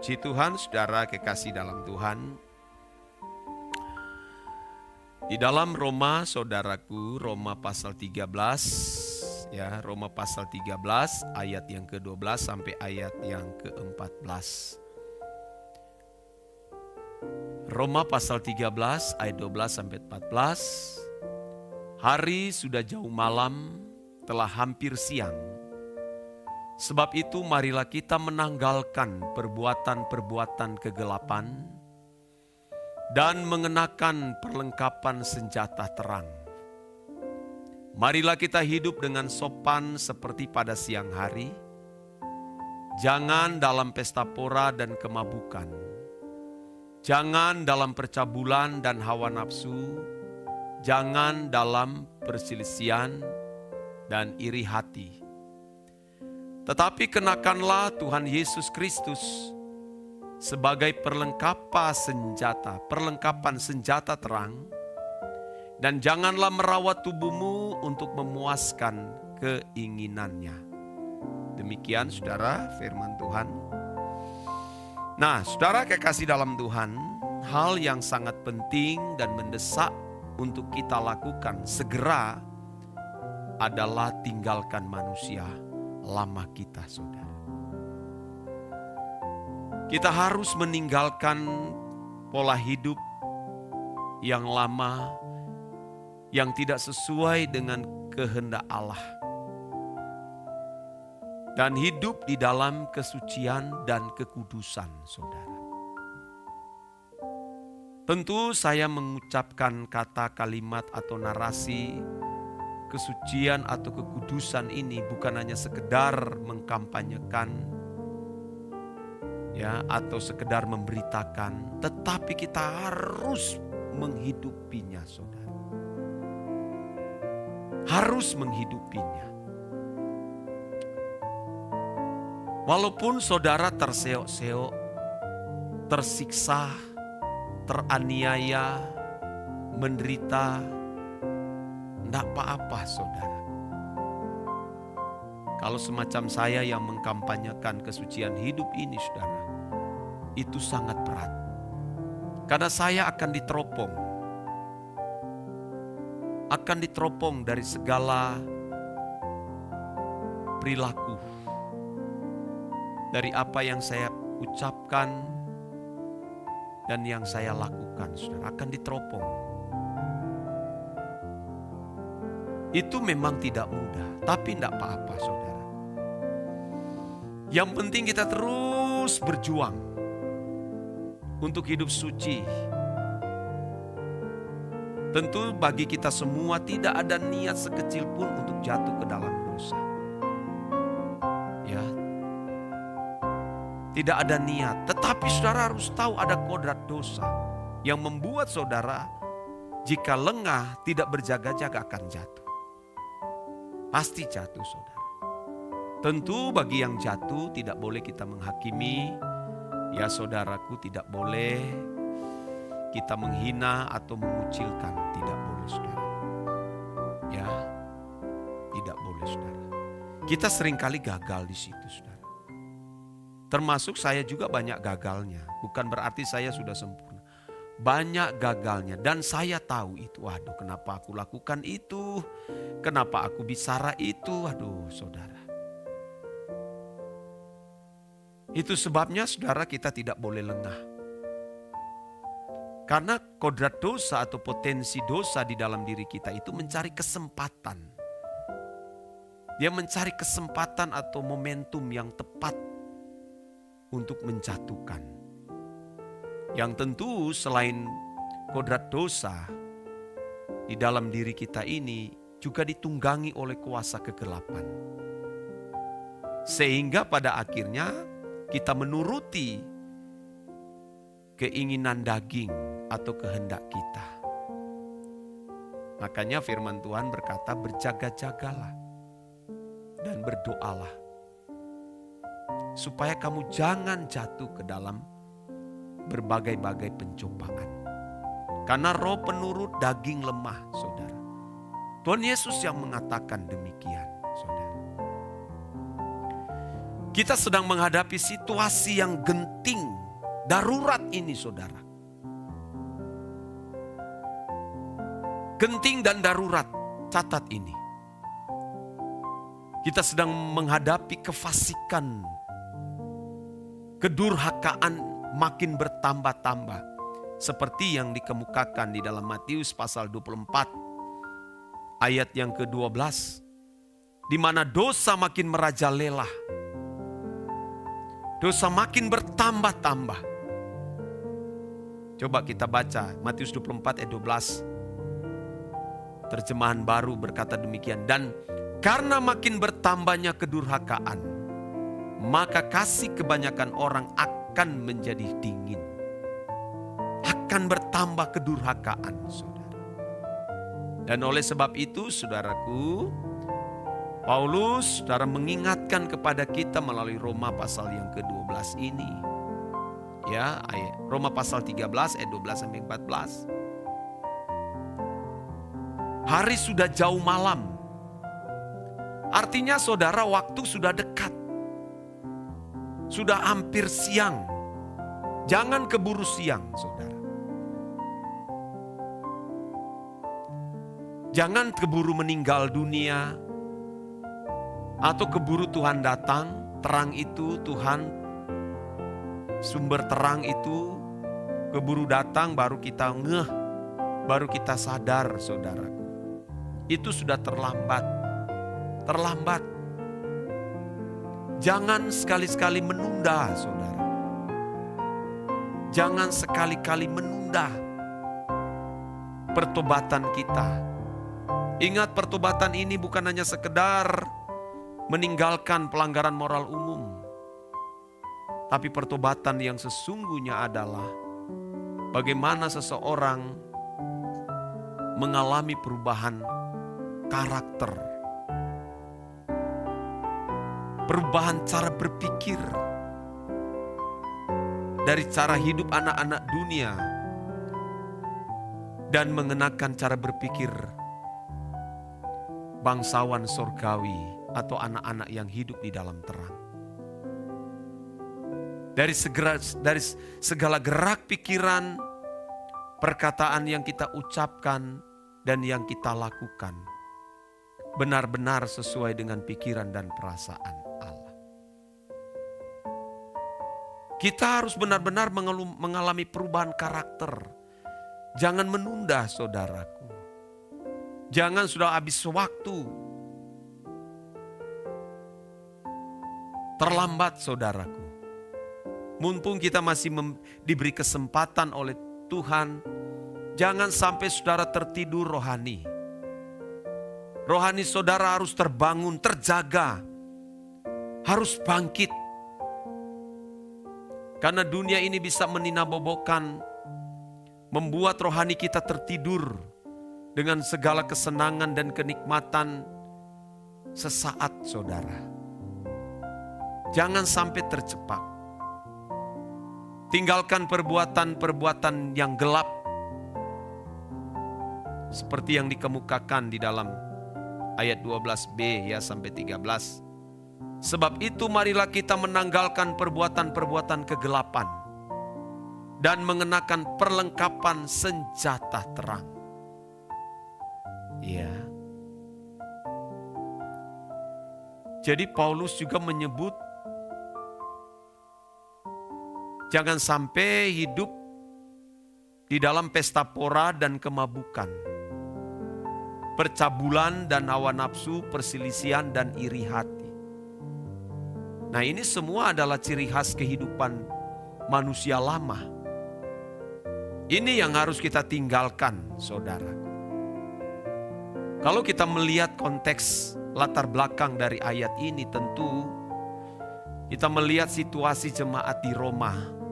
Puji Tuhan, saudara kekasih dalam Tuhan. Di dalam Roma, saudaraku, Roma pasal 13, ya, Roma pasal 13 ayat yang ke-12 sampai ayat yang ke-14. Roma pasal 13 ayat 12 sampai 14. Hari sudah jauh malam, telah hampir siang. Sebab itu marilah kita menanggalkan perbuatan-perbuatan kegelapan dan mengenakan perlengkapan senjata terang. Marilah kita hidup dengan sopan seperti pada siang hari. Jangan dalam pesta pora dan kemabukan. Jangan dalam percabulan dan hawa nafsu. Jangan dalam perselisihan dan iri hati. Tetapi kenakanlah Tuhan Yesus Kristus sebagai perlengkapan senjata terang, dan janganlah merawat tubuhmu untuk memuaskan keinginannya. Demikian saudara firman Tuhan. Nah, saudara kekasih dalam Tuhan, hal yang sangat penting dan mendesak untuk kita lakukan segera adalah tinggalkan manusia lama kita, saudara. Kita harus meninggalkan pola hidup yang lama, yang tidak sesuai dengan kehendak Allah, dan hidup di dalam kesucian dan kekudusan, saudara. Tentu saya mengucapkan kata, kalimat, atau narasi kesucian atau kekudusan ini bukan hanya sekedar mengkampanyekan, ya, atau sekedar memberitakan, tetapi kita harus menghidupinya, saudara. Harus menghidupinya. Walaupun saudara terseok-seok, tersiksa, teraniaya, menderita, tidak apa-apa, saudara. Kalau semacam saya yang mengkampanyekan kesucian hidup ini, saudara, itu sangat berat. Karena saya akan diteropong dari segala perilaku, dari apa yang saya ucapkan dan yang saya lakukan, saudara, akan diteropong. Itu memang tidak mudah, tapi tidak apa-apa, saudara. Yang penting kita terus berjuang untuk hidup suci. Tentu bagi kita semua tidak ada niat sekecil pun untuk jatuh ke dalam dosa. Ya, tidak ada niat. Tetapi saudara harus tahu ada kodrat dosa yang membuat saudara jika lengah tidak berjaga-jaga akan jatuh. Pasti jatuh, saudara. Tentu bagi yang jatuh tidak boleh kita menghakimi. Ya saudaraku, tidak boleh kita menghina atau mengucilkan. Tidak boleh, saudara. Ya, tidak boleh, saudara. Kita seringkali gagal di situ, saudara. Termasuk saya juga banyak gagalnya. Bukan berarti saya sudah sempurna. Banyak gagalnya dan saya tahu itu. Waduh, kenapa aku lakukan itu? Kenapa aku bicara itu? Aduh, saudara. Itu sebabnya saudara kita tidak boleh lengah. Karena kodrat dosa atau potensi dosa di dalam diri kita itu mencari kesempatan. Dia mencari kesempatan atau momentum yang tepat untuk menjatuhkan. Yang tentu selain kodrat dosa di dalam diri kita ini juga ditunggangi oleh kuasa kegelapan. Sehingga pada akhirnya kita menuruti keinginan daging atau kehendak kita. Makanya firman Tuhan berkata, berjaga-jagalah dan berdoalah supaya kamu jangan jatuh ke dalam berbagai-bagai pencobaan. Karena roh penurut daging lemah, saudara. Tuhan Yesus yang mengatakan demikian, saudara. Kita sedang menghadapi situasi yang genting, darurat ini saudara. Genting dan darurat, catat ini. Kita sedang menghadapi kefasikan, kedurhakaan makin bertambah-tambah. Seperti yang dikemukakan di dalam Matius pasal 24 ayat yang ke-12. Di mana dosa makin merajalela. Dosa makin bertambah-tambah. Coba kita baca Matius 24 ayat 12. Terjemahan baru berkata demikian. Dan karena makin bertambahnya kedurhakaan, maka kasih kebanyakan orang akan menjadi dingin. Akan bertambah kedurhakaan, saudara. Dan oleh sebab itu, saudaraku, Paulus, saudara, mengingatkan kepada kita melalui Roma pasal yang ke-12 ini. Ya, Roma pasal 13 ayat 12 sampai 14. Hari sudah jauh malam. Artinya saudara, waktu sudah dekat. Sudah hampir siang. Jangan keburu siang, saudara. Jangan keburu meninggal dunia. Atau keburu Tuhan datang. Terang itu Tuhan, sumber terang itu keburu datang baru kita ngeh. Baru kita sadar, saudara. Itu sudah terlambat. Terlambat. Jangan sekali-sekali menunda, saudara. Jangan sekali-kali menunda pertobatan kita. Ingat, pertobatan ini bukan hanya sekedar meninggalkan pelanggaran moral umum. Tapi pertobatan yang sesungguhnya adalah bagaimana seseorang mengalami perubahan karakter, perubahan cara berpikir, dari cara hidup anak-anak dunia dan mengenakan cara berpikir bangsawan sorgawi atau anak-anak yang hidup di dalam terang. Dari segala gerak pikiran, perkataan yang kita ucapkan dan yang kita lakukan benar-benar sesuai dengan pikiran dan perasaan Allah. Kita harus benar-benar mengalami perubahan karakter. Jangan menunda, saudaraku. Jangan sudah habis waktu. Terlambat, saudaraku. Mumpung kita masih diberi kesempatan oleh Tuhan, jangan sampai saudara tertidur rohani. Rohani saudara harus terbangun, terjaga, harus bangkit. Karena dunia ini bisa meninabobokan, membuat rohani kita tertidur dengan segala kesenangan dan kenikmatan sesaat, saudara. Jangan sampai terjebak. Tinggalkan perbuatan-perbuatan yang gelap, seperti yang dikemukakan di dalam ayat 12b ya sampai 13. Sebab itu marilah kita menanggalkan perbuatan-perbuatan kegelapan dan mengenakan perlengkapan senjata terang. Ya. Jadi Paulus juga menyebut jangan sampai hidup di dalam pesta pora dan kemabukan, percabulan dan hawa nafsu, perselisihan dan iri hati. Nah, ini semua adalah ciri khas kehidupan manusia lama. Ini yang harus kita tinggalkan, saudara. Kalau kita melihat konteks latar belakang dari ayat ini, tentu kita melihat situasi jemaat di Roma.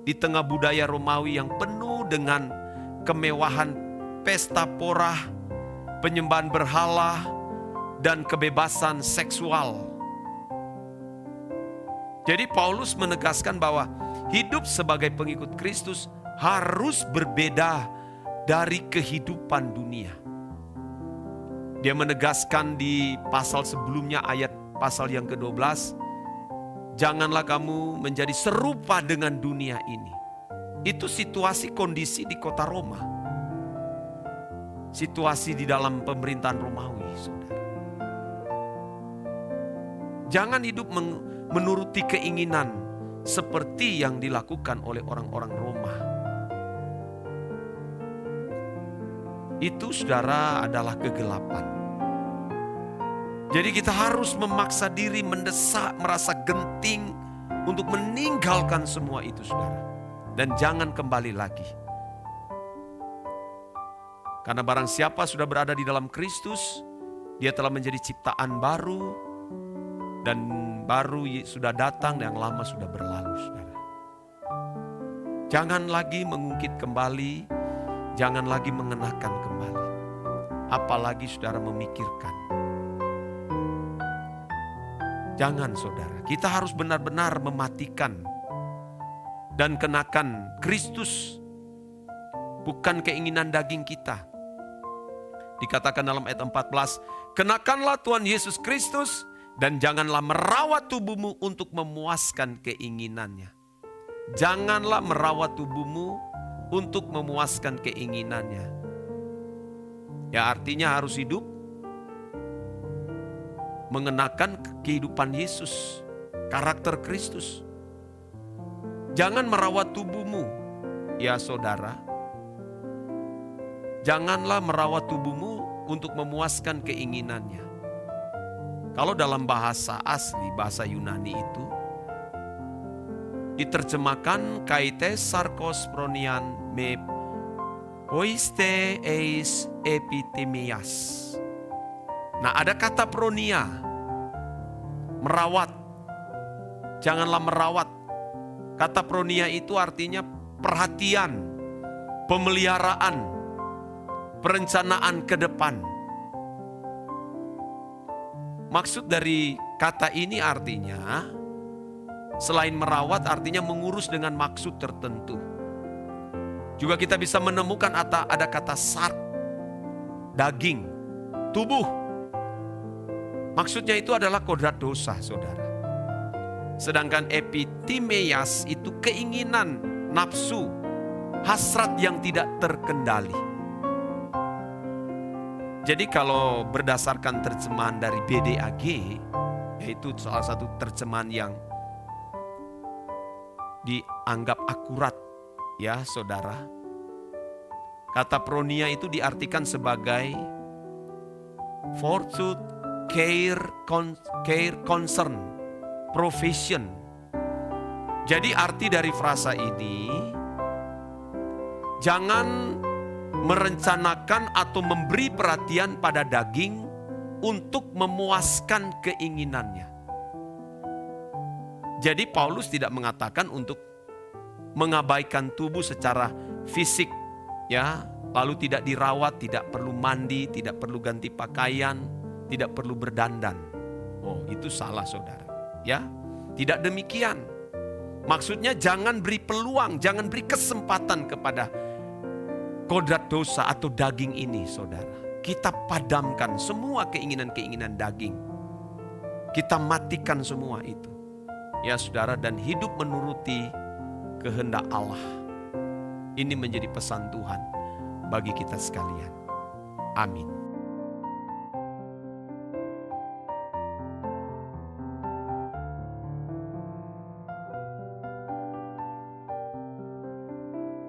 Di tengah budaya Romawi yang penuh dengan kemewahan pesta pora, penyembahan berhala, dan kebebasan seksual. Jadi Paulus menegaskan bahwa hidup sebagai pengikut Kristus harus berbeda dari kehidupan dunia. Dia menegaskan di pasal sebelumnya, pasal yang ke-12, Janganlah kamu menjadi serupa dengan dunia ini. Itu situasi kondisi di kota Roma. Situasi di dalam pemerintahan Romawi, saudara. Jangan hidup menuruti keinginan seperti yang dilakukan oleh orang-orang Roma. Itu, saudara, adalah kegelapan. Jadi kita harus memaksa diri, mendesak, merasa genting untuk meninggalkan semua itu, saudara. Dan jangan kembali lagi. Karena barang siapa sudah berada di dalam Kristus, dia telah menjadi ciptaan baru. Dan baru sudah datang, yang lama sudah berlalu, saudara. Jangan lagi mengungkit kembali, jangan lagi mengenakan kembali. Apalagi saudara memikirkan. Jangan, saudara, kita harus benar-benar mematikan dan kenakan Kristus, bukan keinginan daging kita. Dikatakan dalam ayat 14, kenakanlah Tuhan Yesus Kristus dan janganlah merawat tubuhmu untuk memuaskan keinginannya. Janganlah merawat tubuhmu untuk memuaskan keinginannya. Ya, artinya harus hidup mengenakan kehidupan Yesus, karakter Kristus. Jangan merawat tubuhmu, ya saudara. Janganlah merawat tubuhmu untuk memuaskan keinginannya. Kalau dalam bahasa asli, bahasa Yunani itu, diterjemahkan kaites sarkos pronian me poiste eis epitemias. Nah, ada kata pronia, merawat. Janganlah merawat. Kata pronia itu artinya perhatian, pemeliharaan, perencanaan ke depan. Maksud dari kata ini artinya, selain merawat artinya mengurus dengan maksud tertentu. Juga kita bisa menemukan ada kata sark, daging, tubuh. Maksudnya itu adalah kodrat dosa, saudara. Sedangkan epitimias itu keinginan, nafsu, hasrat yang tidak terkendali. Jadi kalau berdasarkan terjemahan dari BDAG, yaitu salah satu terjemahan yang dianggap akurat, ya saudara. Kata pronia itu diartikan sebagai fortitude, care, concern, profession. Jadi arti dari frasa ini, jangan merencanakan atau memberi perhatian pada daging untuk memuaskan keinginannya. Jadi Paulus tidak mengatakan untuk mengabaikan tubuh secara fisik, ya, lalu tidak dirawat, tidak perlu mandi, tidak perlu ganti pakaian, tidak perlu berdandan. Oh, itu salah, saudara. Ya, tidak demikian. Maksudnya jangan beri peluang, jangan beri kesempatan kepada kodrat dosa atau daging ini, saudara. Kita padamkan semua keinginan-keinginan daging. Kita matikan semua itu. Ya saudara, dan hidup menuruti kehendak Allah. Ini menjadi pesan Tuhan bagi kita sekalian. Amin.